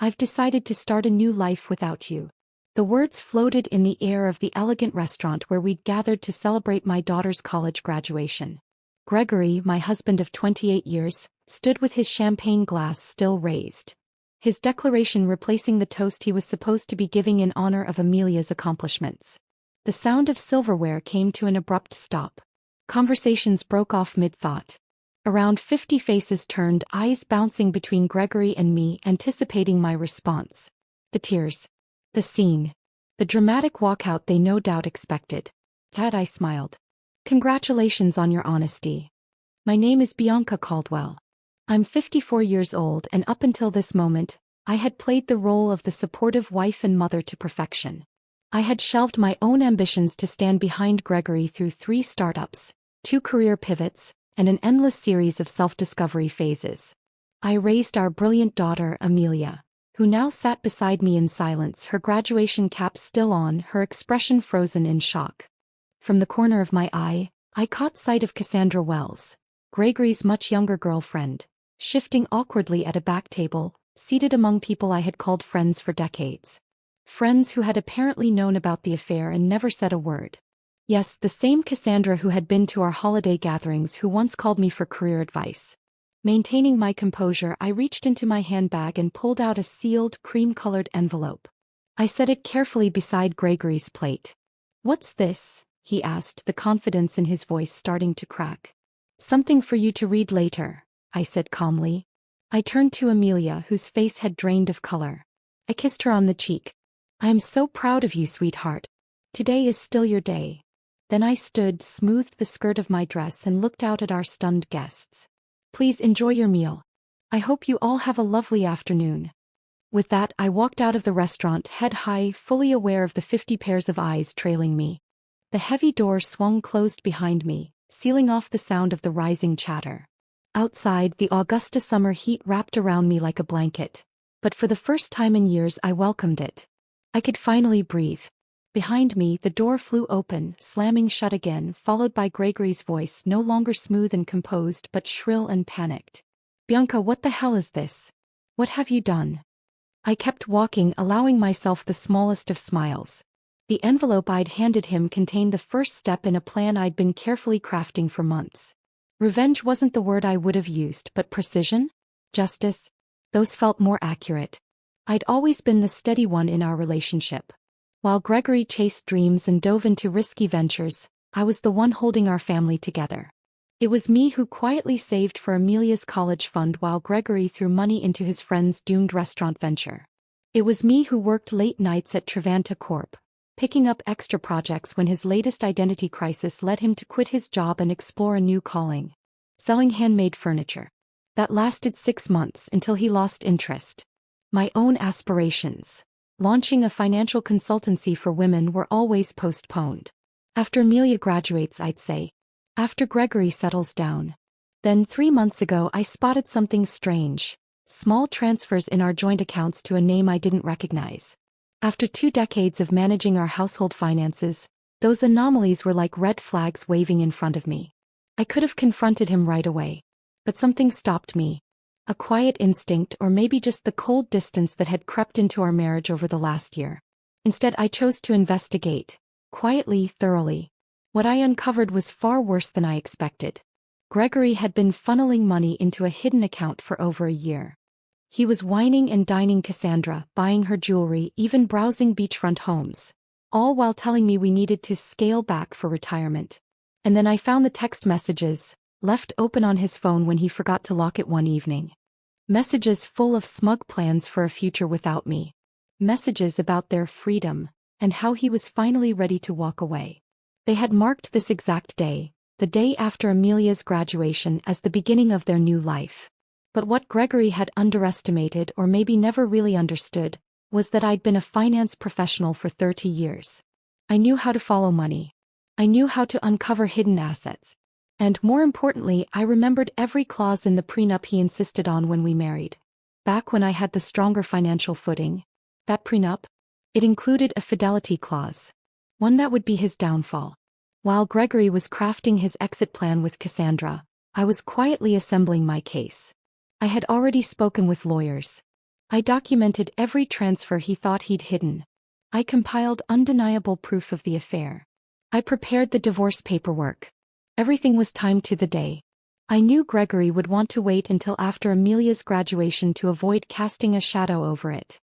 I've decided to start a new life without you." The words floated in the air of the elegant restaurant where we'd gathered to celebrate my daughter's college graduation. Gregory, my husband of 28 years, stood with his champagne glass still raised, his declaration replacing the toast he was supposed to be giving in honor of Amelia's accomplishments. The sound of silverware came to an abrupt stop. Conversations broke off mid-thought. Around 50 faces turned, eyes bouncing between Gregory and me, anticipating my response. The tears. The scene. The dramatic walkout they no doubt expected. That I smiled. "Congratulations on your honesty. My name is Bianca Caldwell. I'm 54 years old, and up until this moment, I had played the role of the supportive wife and mother to perfection. I had shelved my own ambitions to stand behind Gregory through 3 startups, 2 career pivots, and an endless series of self-discovery phases. I raised our brilliant daughter, Amelia, who now sat beside me in silence, her graduation cap still on, her expression frozen in shock. From the corner of my eye, I caught sight of Cassandra Wells, Gregory's much younger girlfriend, shifting awkwardly at a back table, seated among people I had called friends for decades. Friends who had apparently known about the affair and never said a word. Yes, the same Cassandra who had been to our holiday gatherings, who once called me for career advice. Maintaining my composure, I reached into my handbag and pulled out a sealed, cream-colored envelope. I set it carefully beside Gregory's plate. "What's this?" he asked, the confidence in his voice starting to crack. "Something for you to read later," I said calmly. I turned to Amelia, whose face had drained of color. I kissed her on the cheek. "I am so proud of you, sweetheart. Today is still your day." Then I stood, smoothed the skirt of my dress, and looked out at our stunned guests. "Please enjoy your meal. I hope you all have a lovely afternoon." With that, I walked out of the restaurant, head high, fully aware of the 50 pairs of eyes trailing me. The heavy door swung closed behind me, sealing off the sound of the rising chatter. Outside, the Augusta summer heat wrapped around me like a blanket. But for the first time in years, I welcomed it. I could finally breathe. Behind me, the door flew open, slamming shut again, followed by Gregory's voice, no longer smooth and composed but shrill and panicked. "Bianca, what the hell is this? What have you done?" I kept walking, allowing myself the smallest of smiles. The envelope I'd handed him contained the first step in a plan I'd been carefully crafting for months. Revenge wasn't the word I would have used, but precision? Justice? Those felt more accurate. I'd always been the steady one in our relationship. While Gregory chased dreams and dove into risky ventures, I was the one holding our family together. It was me who quietly saved for Amelia's college fund while Gregory threw money into his friend's doomed restaurant venture. It was me who worked late nights at Trevanta Corp, picking up extra projects when his latest identity crisis led him to quit his job and explore a new calling: selling handmade furniture. That lasted 6 months until he lost interest. My own aspirations, launching a financial consultancy for women, were always postponed. After Amelia graduates, I'd say. After Gregory settles down. Then 3 months ago I spotted something strange. Small transfers in our joint accounts to a name I didn't recognize. After 2 decades of managing our household finances, those anomalies were like red flags waving in front of me. I could have confronted him right away. But something stopped me. A quiet instinct, or maybe just the cold distance that had crept into our marriage over the last year. Instead, I chose to investigate. Quietly, thoroughly. What I uncovered was far worse than I expected. Gregory had been funneling money into a hidden account for over a year. He was wining and dining Cassandra, buying her jewelry, even browsing beachfront homes. All while telling me we needed to scale back for retirement. And then I found the text messages, left open on his phone when he forgot to lock it one evening. Messages full of smug plans for a future without me. Messages about their freedom, and how he was finally ready to walk away. They had marked this exact day, the day after Amelia's graduation, as the beginning of their new life. But what Gregory had underestimated, or maybe never really understood, was that I'd been a finance professional for 30 years. I knew how to follow money. I knew how to uncover hidden assets. And more importantly, I remembered every clause in the prenup he insisted on when we married. Back when I had the stronger financial footing, that prenup, it included a fidelity clause. One that would be his downfall. While Gregory was crafting his exit plan with Cassandra, I was quietly assembling my case. I had already spoken with lawyers. I documented every transfer he thought he'd hidden. I compiled undeniable proof of the affair. I prepared the divorce paperwork. Everything was timed to the day. I knew Gregory would want to wait until after Amelia's graduation to avoid casting a shadow over it.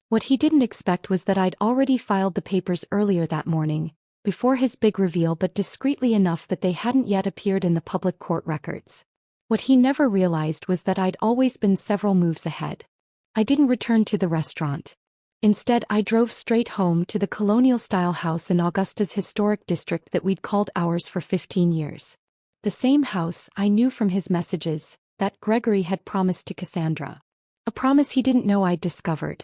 What he didn't expect was that I'd already filed the papers earlier that morning, before his big reveal, but discreetly enough that they hadn't yet appeared in the public court records. What he never realized was that I'd always been several moves ahead. I didn't return to the restaurant. Instead, I drove straight home to the colonial-style house in Augusta's historic district that we'd called ours for 15 years. The same house, I knew from his messages, that Gregory had promised to Cassandra. A promise he didn't know I'd discovered.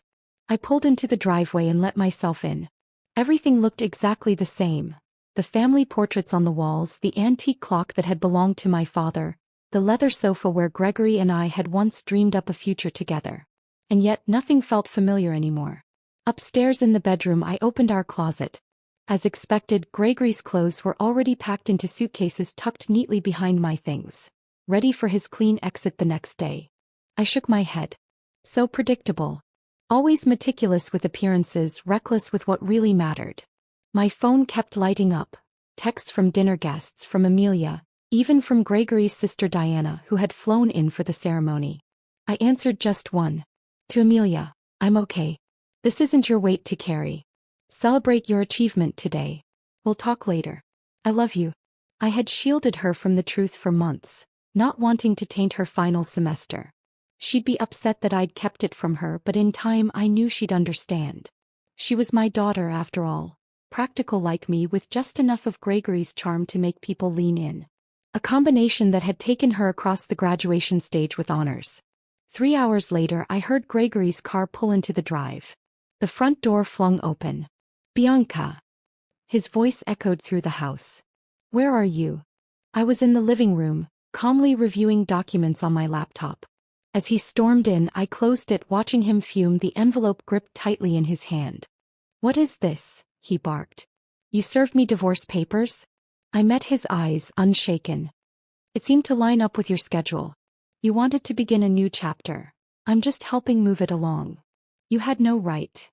I pulled into the driveway and let myself in. Everything looked exactly the same. The family portraits on the walls, the antique clock that had belonged to my father, the leather sofa where Gregory and I had once dreamed up a future together. And yet nothing felt familiar anymore. Upstairs in the bedroom, I opened our closet. As expected, Gregory's clothes were already packed into suitcases tucked neatly behind my things, ready for his clean exit the next day. I shook my head. So predictable. Always meticulous with appearances, reckless with what really mattered. My phone kept lighting up. Texts from dinner guests, from Amelia, even from Gregory's sister Diana, who had flown in for the ceremony. I answered just one. To Amelia, I'm okay. This isn't your weight to carry. Celebrate your achievement today. We'll talk later. I love you. I had shielded her from the truth for months, not wanting to taint her final semester. She'd be upset that I'd kept it from her, but in time I knew she'd understand. She was my daughter after all, practical like me with just enough of Gregory's charm to make people lean in. A combination that had taken her across the graduation stage with honors. 3 hours later, I heard Gregory's car pull into the drive. The front door flung open. Bianca. His voice echoed through the house. Where are you? I was in the living room, calmly reviewing documents on my laptop. As he stormed in, I closed it, watching him fume, the envelope gripped tightly in his hand. What is this? He barked. You served me divorce papers? I met his eyes, unshaken. It seemed to line up with your schedule. You wanted to begin a new chapter. I'm just helping move it along. You had no right.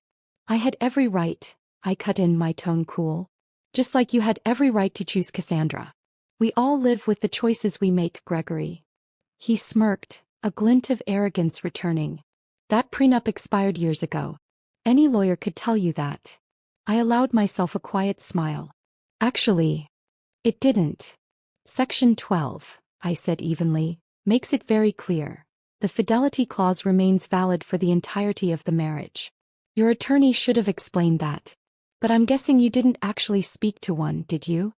I had every right, I cut in, my tone cool. Just like you had every right to choose Cassandra. We all live with the choices we make, Gregory. He smirked, a glint of arrogance returning. That prenup expired years ago. Any lawyer could tell you that. I allowed myself a quiet smile. Actually, it didn't. Section 12, I said evenly, makes it very clear. The fidelity clause remains valid for the entirety of the marriage. Your attorney should have explained that. But I'm guessing you didn't actually speak to one, did you?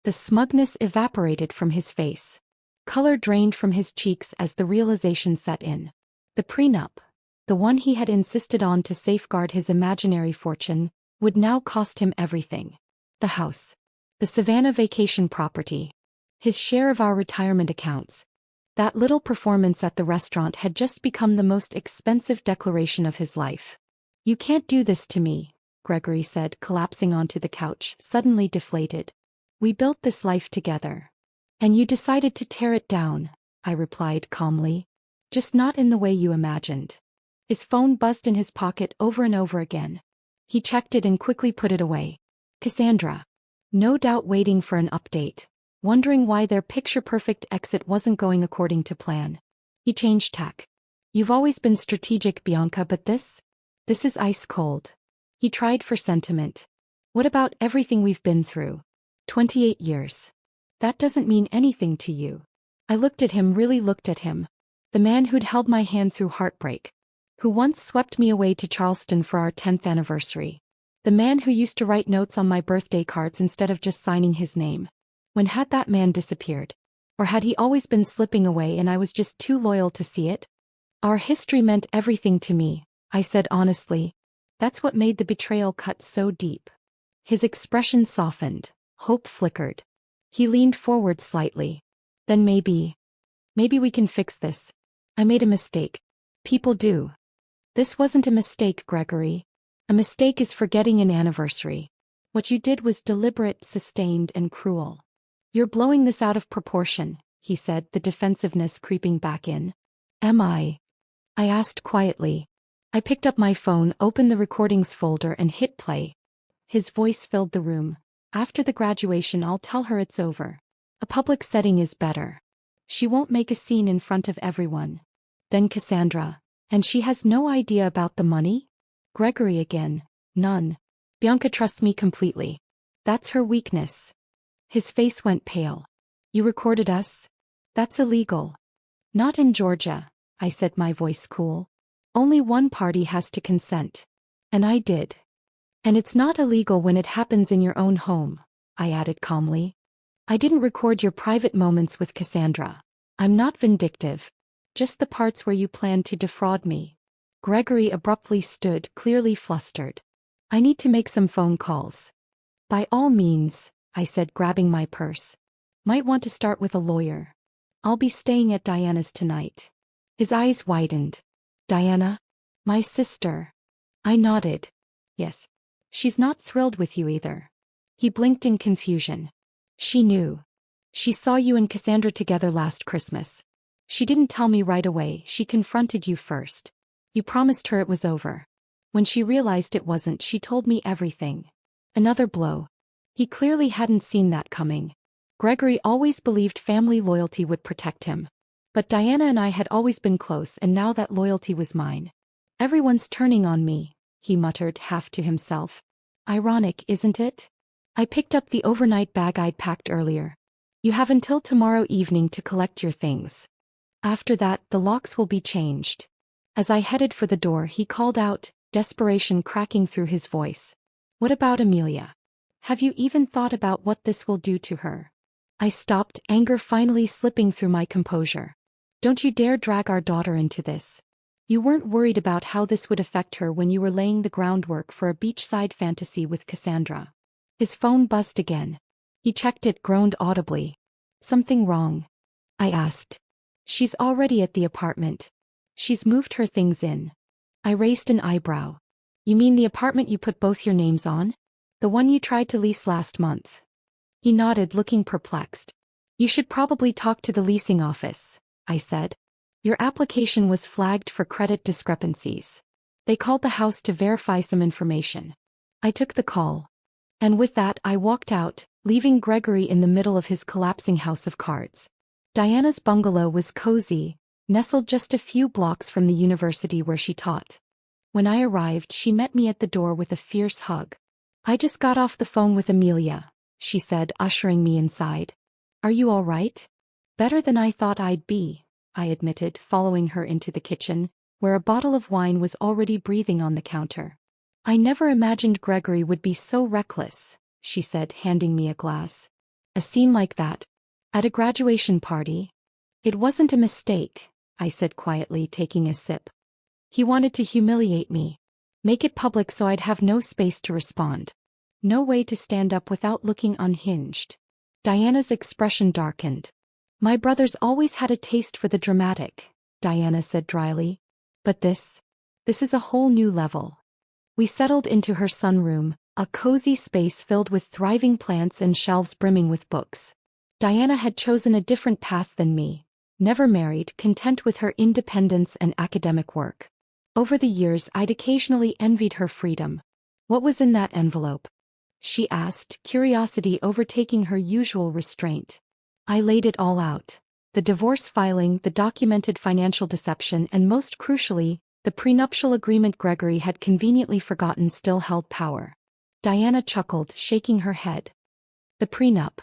The smugness evaporated from his face. Color drained from his cheeks as the realization set in. The prenup, the one he had insisted on to safeguard his imaginary fortune, would now cost him everything. The house. The Savannah vacation property. His share of our retirement accounts. That little performance at the restaurant had just become the most expensive declaration of his life. You can't do this to me, Gregory said, collapsing onto the couch, suddenly deflated. We built this life together. And you decided to tear it down, I replied calmly. Just not in the way you imagined. His phone buzzed in his pocket over and over again. He checked it and quickly put it away. Cassandra. No doubt waiting for an update. Wondering why their picture-perfect exit wasn't going according to plan. He changed tack. You've always been strategic, Bianca, but this is ice cold. He tried for sentiment. What about everything we've been through? 28 years. That doesn't mean anything to you. I looked at him, really looked at him. The man who'd held my hand through heartbreak. Who once swept me away to Charleston for our 10th anniversary. The man who used to write notes on my birthday cards instead of just signing his name. When had that man disappeared? Or had he always been slipping away and I was just too loyal to see it? Our history meant everything to me, I said honestly. That's what made the betrayal cut so deep. His expression softened, hope flickered. He leaned forward slightly. Then maybe we can fix this. I made a mistake. People do. This wasn't a mistake, Gregory. A mistake is forgetting an anniversary. What you did was deliberate, sustained, and cruel. You're blowing this out of proportion, he said, the defensiveness creeping back in. Am I? I asked quietly. I picked up my phone, opened the recordings folder and hit play. His voice filled the room. After the graduation I'll tell her it's over. A public setting is better. She won't make a scene in front of everyone. Then Cassandra. And she has no idea about the money? Gregory again. None. Bianca trusts me completely. That's her weakness. His face went pale. You recorded us? That's illegal. Not in Georgia, I said, my voice cool. Only one party has to consent. And I did. And it's not illegal when it happens in your own home, I added calmly. I didn't record your private moments with Cassandra. I'm not vindictive. Just the parts where you planned to defraud me. Gregory abruptly stood, clearly flustered. I need to make some phone calls. By all means, I said, grabbing my purse. Might want to start with a lawyer. I'll be staying at Diana's tonight. His eyes widened. Diana? My sister. I nodded. Yes. She's not thrilled with you either. He blinked in confusion. She knew. She saw you and Cassandra together last Christmas. She didn't tell me right away, she confronted you first. You promised her it was over. When she realized it wasn't, she told me everything. Another blow. He clearly hadn't seen that coming. Gregory always believed family loyalty would protect him. But Diana and I had always been close, and now that loyalty was mine. Everyone's turning on me, he muttered half to himself. Ironic, isn't it? I picked up the overnight bag I'd packed earlier. You have until tomorrow evening to collect your things. After that, the locks will be changed. As I headed for the door, he called out, desperation cracking through his voice. What about Amelia? Have you even thought about what this will do to her? I stopped, anger finally slipping through my composure. Don't you dare drag our daughter into this. You weren't worried about how this would affect her when you were laying the groundwork for a beachside fantasy with Cassandra. His phone buzzed again. He checked it, groaned audibly. Something wrong? I asked. She's already at the apartment. She's moved her things in. I raised an eyebrow. You mean the apartment you put both your names on? The one you tried to lease last month? He nodded, looking perplexed. You should probably talk to the leasing office, I said. Your application was flagged for credit discrepancies. They called the house to verify some information. I took the call. And with that I walked out, leaving Gregory in the middle of his collapsing house of cards. Diana's bungalow was cozy, nestled just a few blocks from the university where she taught. When I arrived, she met me at the door with a fierce hug. I just got off the phone with Amelia, she said, ushering me inside. Are you all right? Better than I thought I'd be, I admitted, following her into the kitchen, where a bottle of wine was already breathing on the counter. I never imagined Gregory would be so reckless, she said, handing me a glass. A scene like that? At a graduation party? It wasn't a mistake, I said quietly, taking a sip. He wanted to humiliate me. Make it public so I'd have no space to respond. No way to stand up without looking unhinged. Diana's expression darkened. My brother's always had a taste for the dramatic, Diana said dryly. But this is a whole new level. We settled into her sunroom, a cozy space filled with thriving plants and shelves brimming with books. Diana had chosen a different path than me. Never married, content with her independence and academic work. Over the years I'd occasionally envied her freedom. What was in that envelope? She asked, curiosity overtaking her usual restraint. I laid it all out. The divorce filing, the documented financial deception, and most crucially, the prenuptial agreement Gregory had conveniently forgotten still held power. Diana chuckled, shaking her head. The prenup.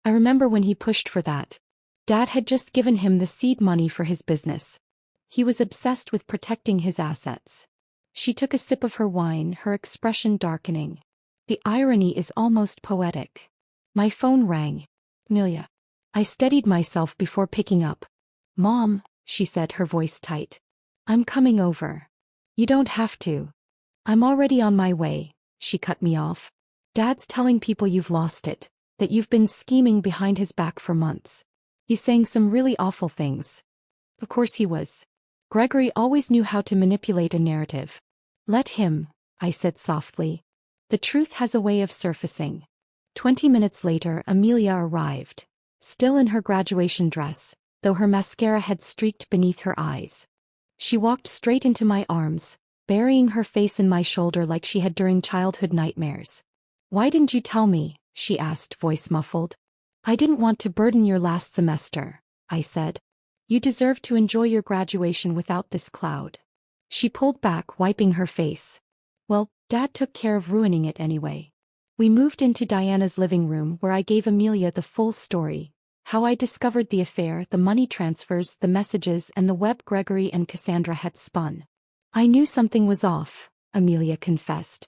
I remember when he pushed for that. Dad had just given him the seed money for his business. He was obsessed with protecting his assets. She took a sip of her wine, her expression darkening. The irony is almost poetic. My phone rang. Amelia. I steadied myself before picking up. Mom, she said, her voice tight. I'm coming over. You don't have to. I'm already on my way, she cut me off. Dad's telling people you've lost it, that you've been scheming behind his back for months. He's saying some really awful things. Of course he was. Gregory always knew how to manipulate a narrative. Let him, I said softly. The truth has a way of surfacing. 20 minutes later, Amelia arrived. Still in her graduation dress, though her mascara had streaked beneath her eyes. She walked straight into my arms, burying her face in my shoulder like she had during childhood nightmares. "Why didn't you tell me?" she asked, voice muffled. "I didn't want to burden your last semester," I said. "You deserve to enjoy your graduation without this cloud." She pulled back, wiping her face. "Well, Dad took care of ruining it anyway." We moved into Diana's living room where I gave Amelia the full story. How I discovered the affair, the money transfers, the messages, and the web Gregory and Cassandra had spun. "I knew something was off," Amelia confessed.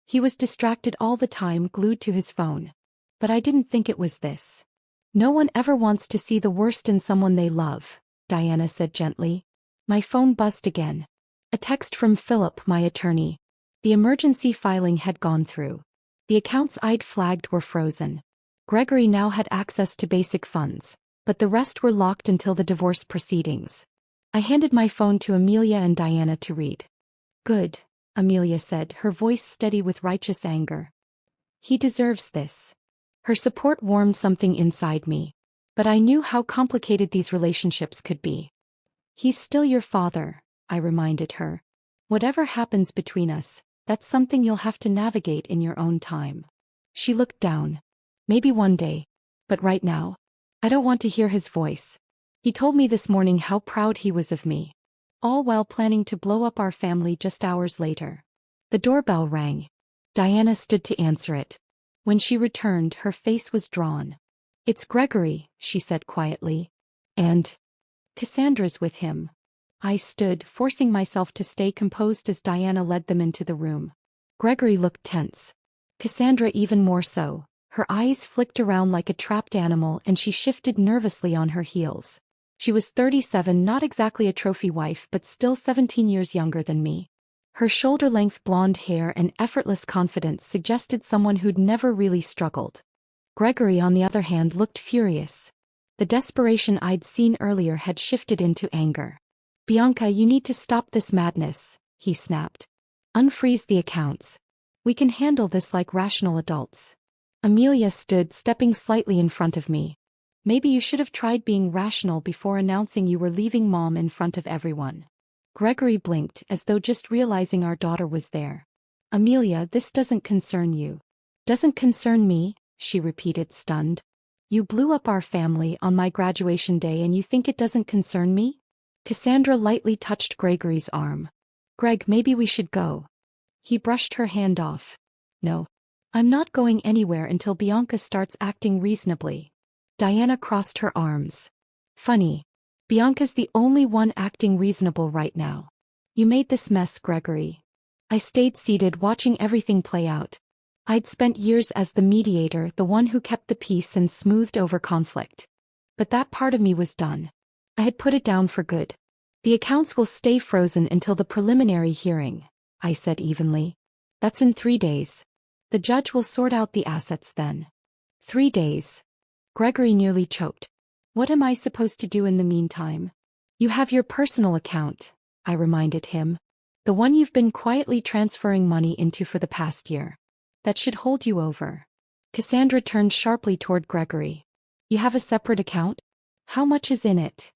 "He was distracted all the time, glued to his phone. But I didn't think it was this." "No one ever wants to see the worst in someone they love," Diana said gently. My phone buzzed again. A text from Philip, my attorney. The emergency filing had gone through. The accounts I'd flagged were frozen. Gregory now had access to basic funds, but the rest were locked until the divorce proceedings. I handed my phone to Amelia and Diana to read. "Good," Amelia said, her voice steady with righteous anger. "He deserves this." Her support warmed something inside me. But I knew how complicated these relationships could be. "He's still your father," I reminded her. "Whatever happens between us, that's something you'll have to navigate in your own time." She looked down. "Maybe one day. But right now, I don't want to hear his voice. He told me this morning how proud he was of me. All while planning to blow up our family just hours later." The doorbell rang. Diana stood to answer it. When she returned, her face was drawn. "It's Gregory," she said quietly. "And Cassandra's with him." I stood, forcing myself to stay composed as Diana led them into the room. Gregory looked tense. Cassandra even more so. Her eyes flicked around like a trapped animal and she shifted nervously on her heels. She was 37, not exactly a trophy wife but still 17 years younger than me. Her shoulder-length blonde hair and effortless confidence suggested someone who'd never really struggled. Gregory, on the other hand, looked furious. The desperation I'd seen earlier had shifted into anger. "Bianca, you need to stop this madness," he snapped. "Unfreeze the accounts. We can handle this like rational adults." Amelia stood, stepping slightly in front of me. "Maybe you should have tried being rational before announcing you were leaving Mom in front of everyone." Gregory blinked, as though just realizing our daughter was there. "Amelia, this doesn't concern you." "Doesn't concern me?" she repeated, stunned. "You blew up our family on my graduation day and you think it doesn't concern me?" Cassandra lightly touched Gregory's arm. "Greg, maybe we should go." He brushed her hand off. "No. I'm not going anywhere until Bianca starts acting reasonably." Diana crossed her arms. "Funny. Bianca's the only one acting reasonable right now. You made this mess, Gregory." I stayed seated, watching everything play out. I'd spent years as the mediator, the one who kept the peace and smoothed over conflict. But that part of me was done. I had put it down for good. "The accounts will stay frozen until the preliminary hearing," I said evenly. "That's in 3 days. The judge will sort out the assets then." 3 days. Gregory nearly choked. "What am I supposed to do in the meantime?" "You have your personal account," I reminded him. "The one you've been quietly transferring money into for the past year. That should hold you over." Cassandra turned sharply toward Gregory. "You have a separate account? How much is in it?"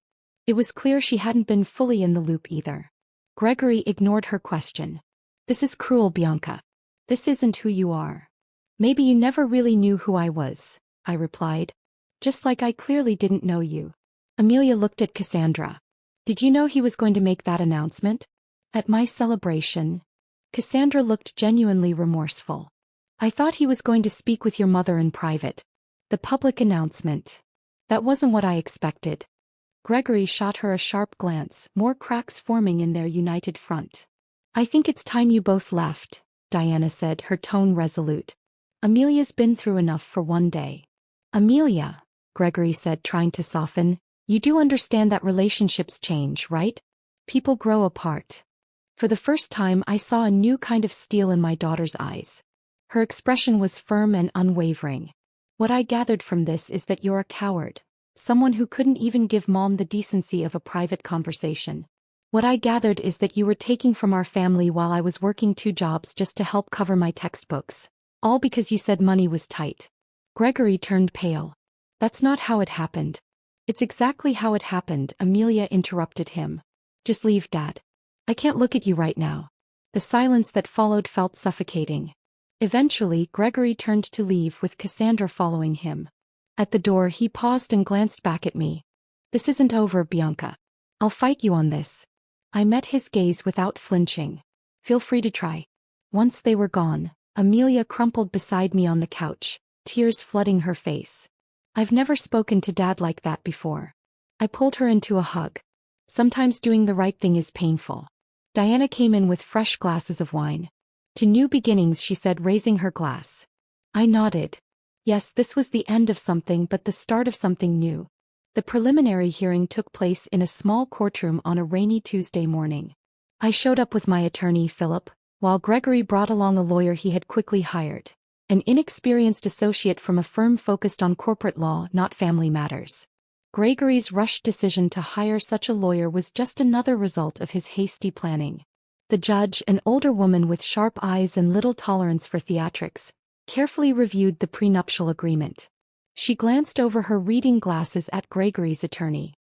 It was clear she hadn't been fully in the loop either. Gregory ignored her question. "This is cruel, Bianca. This isn't who you are." "Maybe you never really knew who I was," I replied. "Just like I clearly didn't know you." Amelia looked at Cassandra. "Did you know he was going to make that announcement? At my celebration?" Cassandra looked genuinely remorseful. "I thought he was going to speak with your mother in private. The public announcement. That wasn't what I expected." Gregory shot her a sharp glance, more cracks forming in their united front. "I think it's time you both left," Diana said, her tone resolute. "Amelia's been through enough for one day." "Amelia," Gregory said, trying to soften, "you do understand that relationships change, right? People grow apart." For the first time, I saw a new kind of steel in my daughter's eyes. Her expression was firm and unwavering. "What I gathered from this is that you're a coward. Someone who couldn't even give Mom the decency of a private conversation. What I gathered is that you were taking from our family while I was working 2 jobs just to help cover my textbooks. All because you said money was tight." Gregory turned pale. "That's not how it happened." "It's exactly how it happened," Amelia interrupted him. "Just leave, Dad. I can't look at you right now." The silence that followed felt suffocating. Eventually, Gregory turned to leave with Cassandra following him. At the door, he paused and glanced back at me. "This isn't over, Bianca. I'll fight you on this." I met his gaze without flinching. "Feel free to try." Once they were gone, Amelia crumpled beside me on the couch, tears flooding her face. I've never spoken to Dad like that before. I pulled her into a hug. Sometimes doing the right thing is painful. Diana came in with fresh glasses of wine. "To new beginnings," she said, raising her glass. I nodded. Yes, this was the end of something, but the start of something new. The preliminary hearing took place in a small courtroom on a rainy Tuesday morning. I showed up with my attorney, Philip, while Gregory brought along a lawyer he had quickly hired, an inexperienced associate from a firm focused on corporate law, not family matters. Gregory's rushed decision to hire such a lawyer was just another result of his hasty planning. The judge, an older woman with sharp eyes and little tolerance for theatrics, carefully reviewed the prenuptial agreement. She glanced over her reading glasses at Gregory's attorney.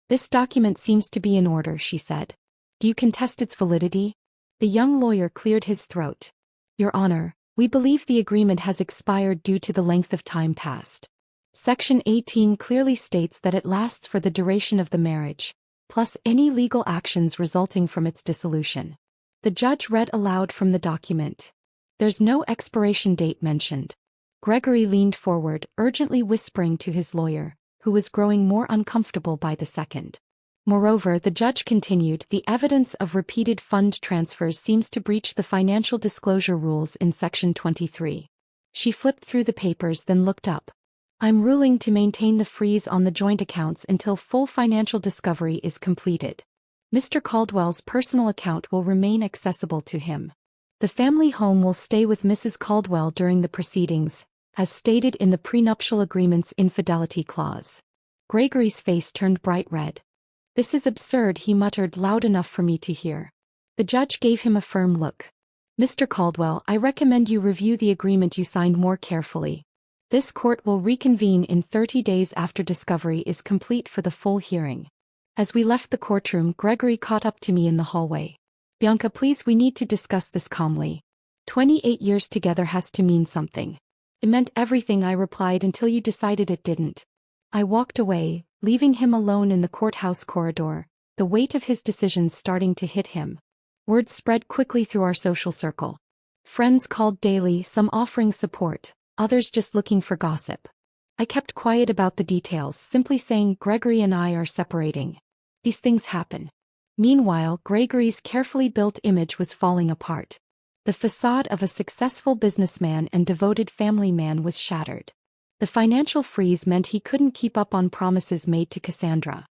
"This document seems to be in order," she said. "Do you contest its validity?" The young lawyer cleared his throat. "Your Honor, we believe the agreement has expired due to the length of time passed. Section 18 clearly states that it lasts for the duration of the marriage, plus any legal actions resulting from its dissolution." The judge read aloud from the document. "There's no expiration date mentioned." Gregory leaned forward, urgently whispering to his lawyer, who was growing more uncomfortable by the second. "Moreover," the judge continued, "the evidence of repeated fund transfers seems to breach the financial disclosure rules in Section 23. She flipped through the papers, then looked up. "I'm ruling to maintain the freeze on the joint accounts until full financial discovery is completed. Mr. Caldwell's personal account will remain accessible to him. The family home will stay with Mrs. Caldwell during the proceedings, as stated in the prenuptial agreement's infidelity clause." Gregory's face turned bright red. "This is absurd," he muttered, loud enough for me to hear. The judge gave him a firm look. "Mr. Caldwell, I recommend you review the agreement you signed more carefully. This court will reconvene in 30 days after discovery is complete for the full hearing." As we left the courtroom, Gregory caught up to me in the hallway. "Bianca, please, we need to discuss this calmly. 28 years together has to mean something." "It meant everything," I replied, "until you decided it didn't." I walked away, leaving him alone in the courthouse corridor, the weight of his decisions starting to hit him. Word spread quickly through our social circle. Friends called daily, some offering support, others just looking for gossip. I kept quiet about the details, simply saying, "Gregory and I are separating. These things happen." Meanwhile, Gregory's carefully built image was falling apart. The facade of a successful businessman and devoted family man was shattered. The financial freeze meant he couldn't keep up on promises made to Cassandra.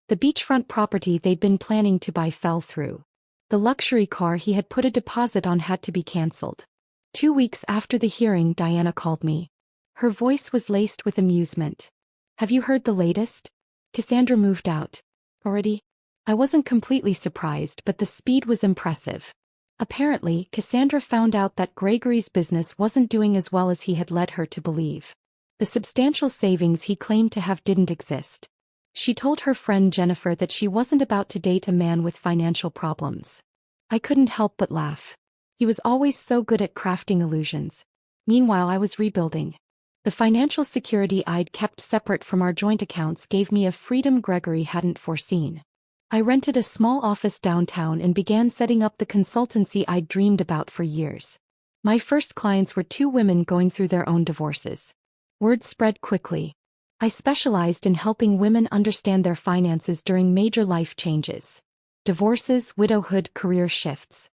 The beachfront property they'd been planning to buy fell through. The luxury car he had put a deposit on had to be cancelled. 2 weeks after the hearing, Diana called me. Her voice was laced with amusement. "Have you heard the latest? Cassandra moved out." "Already?" I wasn't completely surprised, but the speed was impressive. Apparently, Cassandra found out that Gregory's business wasn't doing as well as he had led her to believe. The substantial savings he claimed to have didn't exist. She told her friend Jennifer that she wasn't about to date a man with financial problems. I couldn't help but laugh. He was always so good at crafting illusions. Meanwhile, I was rebuilding. The financial security I'd kept separate from our joint accounts gave me a freedom Gregory hadn't foreseen. I rented a small office downtown and began setting up the consultancy I'd dreamed about for years. My first clients were 2 women going through their own divorces. Word spread quickly. I specialized in helping women understand their finances during major life changes. Divorces, widowhood, career shifts.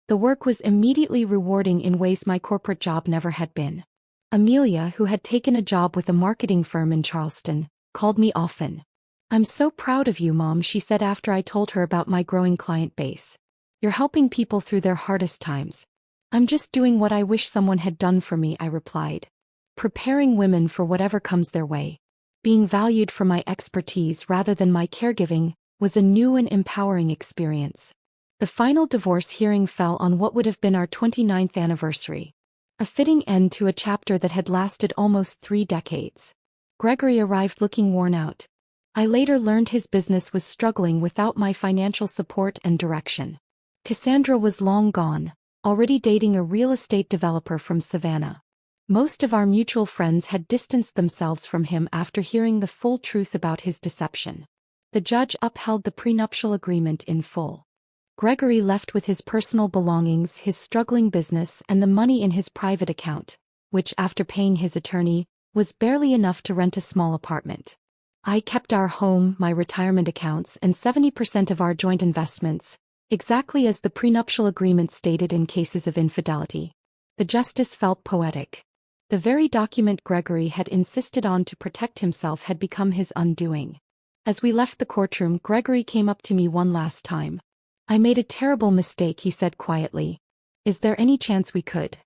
The work was immediately rewarding in ways my corporate job never had been. Amelia, who had taken a job with a marketing firm in Charleston, called me often. "I'm so proud of you, Mom," she said after I told her about my growing client base. "You're helping people through their hardest times." "I'm just doing what I wish someone had done for me," I replied. Preparing women for whatever comes their way. Being valued for my expertise rather than my caregiving was a new and empowering experience. The final divorce hearing fell on what would have been our 29th anniversary. A fitting end to a chapter that had lasted almost 3 decades. Gregory arrived looking worn out. I later learned his business was struggling without my financial support and direction. Cassandra was long gone, already dating a real estate developer from Savannah. Most of our mutual friends had distanced themselves from him after hearing the full truth about his deception. The judge upheld the prenuptial agreement in full. Gregory left with his personal belongings, his struggling business, and the money in his private account, which, after paying his attorney, was barely enough to rent a small apartment. I kept our home, my retirement accounts, and 70% of our joint investments, exactly as the prenuptial agreement stated in cases of infidelity. The justice felt poetic. The very document Gregory had insisted on to protect himself had become his undoing. As we left the courtroom, Gregory came up to me one last time. "I made a terrible mistake," he said quietly. "Is there any chance we could?"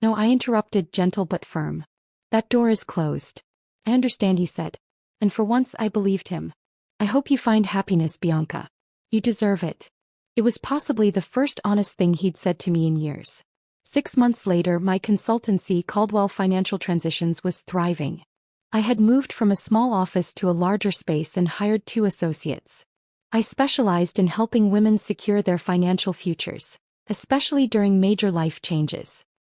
"No," I interrupted, gentle but firm. "That door is closed." "I understand," he said. And for once I believed him. "I hope you find happiness, Bianca. You deserve it." It was possibly the first honest thing he'd said to me in years. 6 months later, my consultancy, Caldwell Financial Transitions, was thriving. I had moved from a small office to a larger space and hired 2 associates. I specialized in helping women secure their financial futures, especially during major life changes.